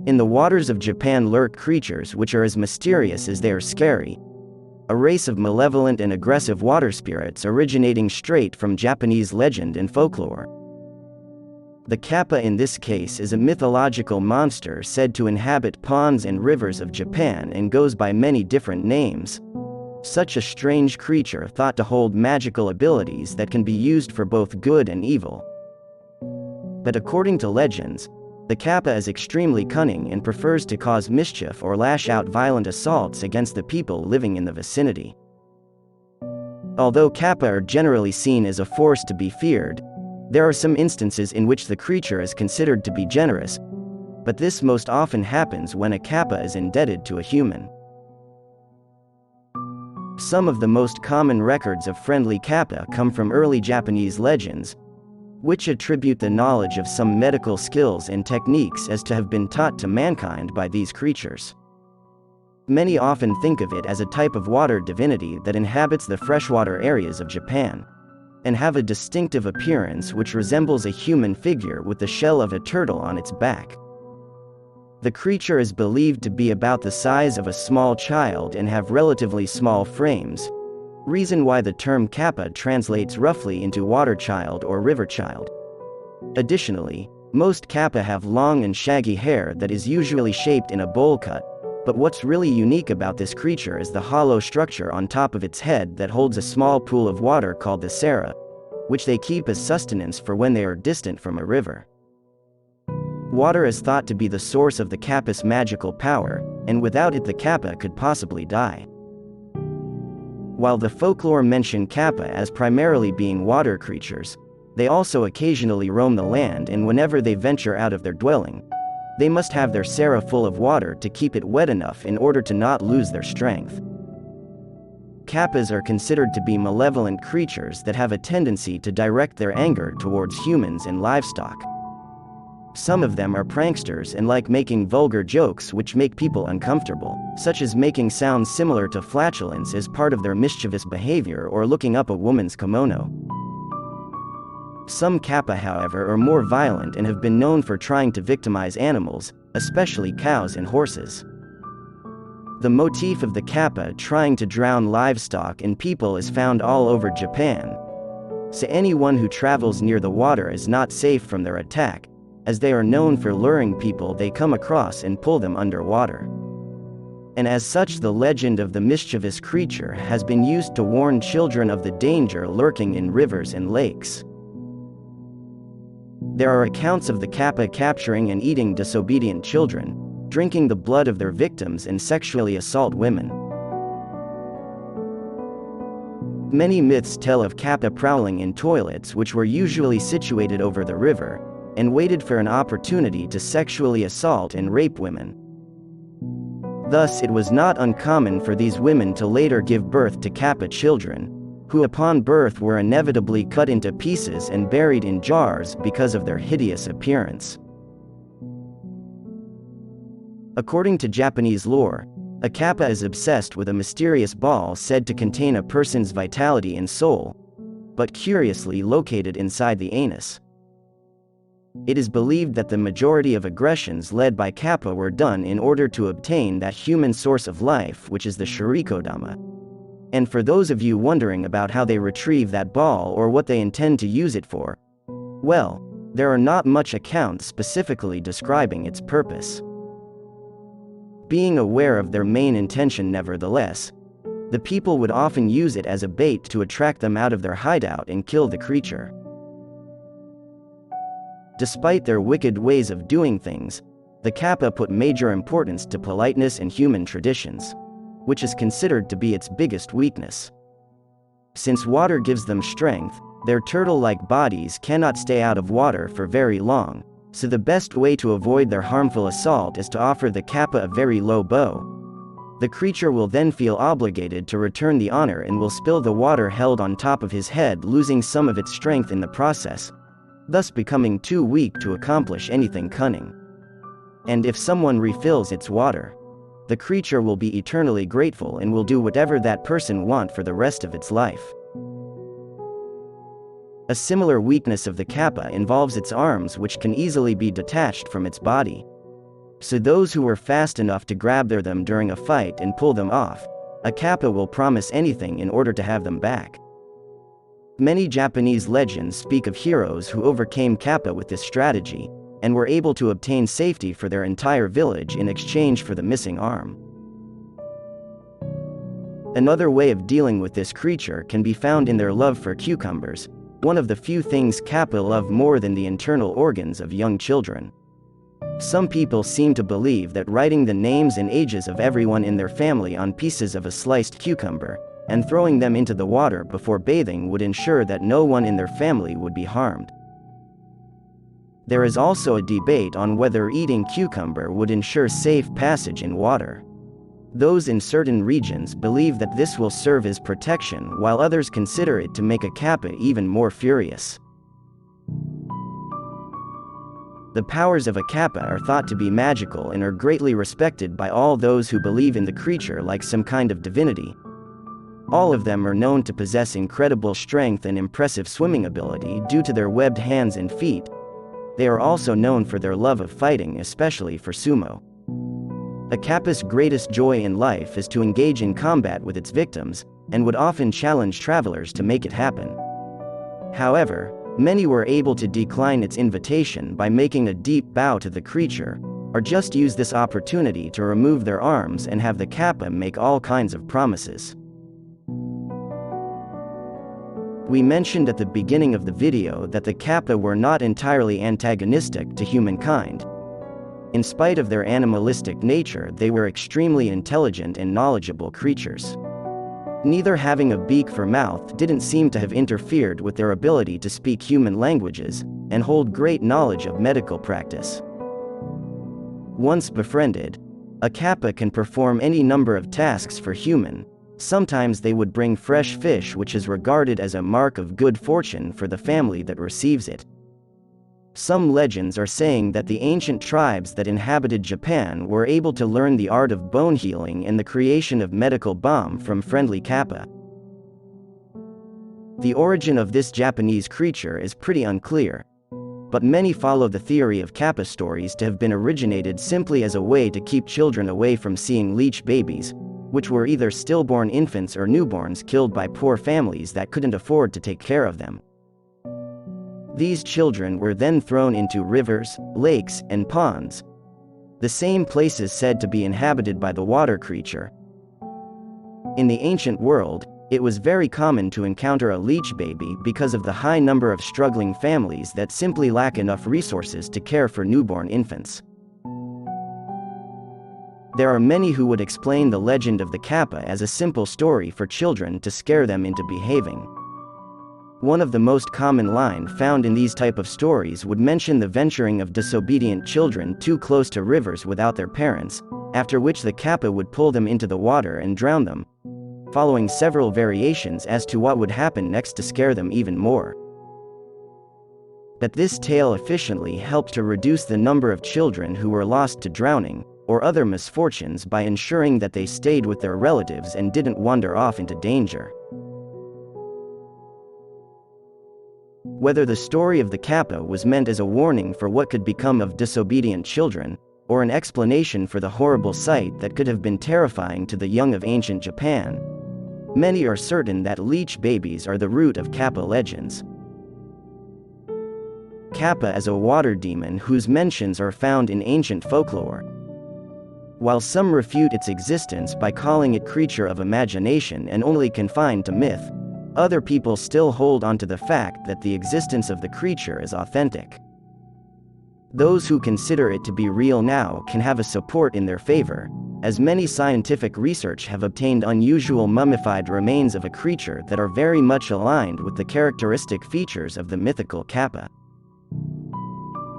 In the waters of Japan lurk creatures which are as mysterious as they are scary. A race of malevolent and aggressive water spirits originating straight from Japanese legend and folklore. The Kappa in this case is a mythological monster said to inhabit ponds and rivers of Japan and goes by many different names. Such a strange creature thought to hold magical abilities that can be used for both good and evil. But according to legends, the Kappa is extremely cunning and prefers to cause mischief or lash out violent assaults against the people living in the vicinity. Although Kappa are generally seen as a force to be feared, there are some instances in which the creature is considered to be generous, but this most often happens when a Kappa is indebted to a human. Some of the most common records of friendly Kappa come from early Japanese legends, which attribute the knowledge of some medical skills and techniques as to have been taught to mankind by these creatures. Many often think of it as a type of water divinity that inhabits the freshwater areas of Japan, and have a distinctive appearance which resembles a human figure with the shell of a turtle on its back. The creature is believed to be about the size of a small child and have relatively small frames, reason why the term Kappa translates roughly into water child or river child. Additionally, most Kappa have long and shaggy hair that is usually shaped in a bowl cut, but what's really unique about this creature is the hollow structure on top of its head that holds a small pool of water called the sara, which they keep as sustenance for when they are distant from a river. Water is thought to be the source of the Kappa's magical power, and without it the Kappa could possibly die. While the folklore mention Kappa as primarily being water creatures, they also occasionally roam the land, and whenever they venture out of their dwelling, they must have their sara full of water to keep it wet enough in order to not lose their strength. Kappas are considered to be malevolent creatures that have a tendency to direct their anger towards humans and livestock. Some of them are pranksters and like making vulgar jokes which make people uncomfortable, such as making sounds similar to flatulence as part of their mischievous behavior or looking up a woman's kimono. Some Kappa, however, are more violent and have been known for trying to victimize animals, especially cows and horses. The motif of the Kappa trying to drown livestock and people is found all over Japan, so anyone who travels near the water is not safe from their attack, as they are known for luring people they come across and pull them underwater. And as such, the legend of the mischievous creature has been used to warn children of the danger lurking in rivers and lakes. There are accounts of the Kappa capturing and eating disobedient children, drinking the blood of their victims, and sexually assault women. Many myths tell of Kappa prowling in toilets which were usually situated over the river, and waited for an opportunity to sexually assault and rape women. Thus, it was not uncommon for these women to later give birth to Kappa children, who upon birth were inevitably cut into pieces and buried in jars because of their hideous appearance. According to Japanese lore, a Kappa is obsessed with a mysterious ball said to contain a person's vitality and soul, but curiously located inside the anus. It is believed that the majority of aggressions led by Kappa were done in order to obtain that human source of life which is the shirikodama. And for those of you wondering about how they retrieve that ball or what they intend to use it for, well, there are not much accounts specifically describing its purpose. Being aware of their main intention nevertheless, the people would often use it as a bait to attract them out of their hideout and kill the creature. Despite their wicked ways of doing things, the Kappa put major importance to politeness and human traditions, which is considered to be its biggest weakness. Since water gives them strength, their turtle-like bodies cannot stay out of water for very long, so the best way to avoid their harmful assault is to offer the Kappa a very low bow. The creature will then feel obligated to return the honor and will spill the water held on top of his head, losing some of its strength in the process, thus becoming too weak to accomplish anything cunning. And if someone refills its water, the creature will be eternally grateful and will do whatever that person wants for the rest of its life. A similar weakness of the Kappa involves its arms, which can easily be detached from its body. So those who were fast enough to grab them during a fight and pull them off, a Kappa will promise anything in order to have them back. Many Japanese legends speak of heroes who overcame Kappa with this strategy, and were able to obtain safety for their entire village in exchange for the missing arm. Another way of dealing with this creature can be found in their love for cucumbers, one of the few things Kappa love more than the internal organs of young children. Some people seem to believe that writing the names and ages of everyone in their family on pieces of a sliced cucumber, and throwing them into the water before bathing would ensure that no one in their family would be harmed. There is also a debate on whether eating cucumber would ensure safe passage in water. Those in certain regions believe that this will serve as protection, while others consider it to make a Kappa even more furious. The powers of a Kappa are thought to be magical and are greatly respected by all those who believe in the creature like some kind of divinity. All of them are known to possess incredible strength and impressive swimming ability due to their webbed hands and feet. They are also known for their love of fighting, especially for sumo. A Kappa's greatest joy in life is to engage in combat with its victims, and would often challenge travelers to make it happen. However, many were able to decline its invitation by making a deep bow to the creature, or just use this opportunity to remove their arms and have the Kappa make all kinds of promises. We mentioned at the beginning of the video that the Kappa were not entirely antagonistic to humankind. In spite of their animalistic nature, they were extremely intelligent and knowledgeable creatures. Neither having a beak for mouth didn't seem to have interfered with their ability to speak human languages, and hold great knowledge of medical practice. Once befriended, a Kappa can perform any number of tasks for human. Sometimes they would bring fresh fish, which is regarded as a mark of good fortune for the family that receives it. Some legends are saying that the ancient tribes that inhabited Japan were able to learn the art of bone healing and the creation of medical balm from friendly Kappa. The origin of this Japanese creature is pretty unclear, but many follow the theory of Kappa stories to have been originated simply as a way to keep children away from seeing leech babies, which were either stillborn infants or newborns killed by poor families that couldn't afford to take care of them. These children were then thrown into rivers, lakes, and ponds, the same places said to be inhabited by the water creature. In the ancient world, it was very common to encounter a leech baby because of the high number of struggling families that simply lack enough resources to care for newborn infants. There are many who would explain the legend of the Kappa as a simple story for children to scare them into behaving. One of the most common lines found in these type of stories would mention the venturing of disobedient children too close to rivers without their parents, after which the Kappa would pull them into the water and drown them, following several variations as to what would happen next to scare them even more. But this tale efficiently helped to reduce the number of children who were lost to drowning or other misfortunes by ensuring that they stayed with their relatives and didn't wander off into danger. Whether the story of the Kappa was meant as a warning for what could become of disobedient children, or an explanation for the horrible sight that could have been terrifying to the young of ancient Japan, many are certain that leech babies are the root of Kappa legends. Kappa is a water demon whose mentions are found in ancient folklore. While some refute its existence by calling it creature of imagination and only confined to myth, other people still hold on to the fact that the existence of the creature is authentic. Those who consider it to be real now can have a support in their favor, as many scientific research have obtained unusual mummified remains of a creature that are very much aligned with the characteristic features of the mythical Kappa.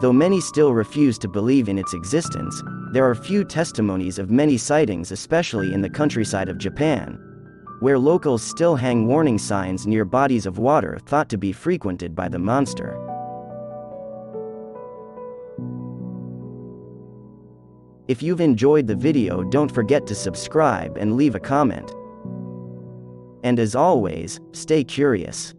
Though many still refuse to believe in its existence, there are few testimonies of many sightings, especially in the countryside of Japan, where locals still hang warning signs near bodies of water thought to be frequented by the monster. If you've enjoyed the video, don't forget to subscribe and leave a comment. And as always, stay curious.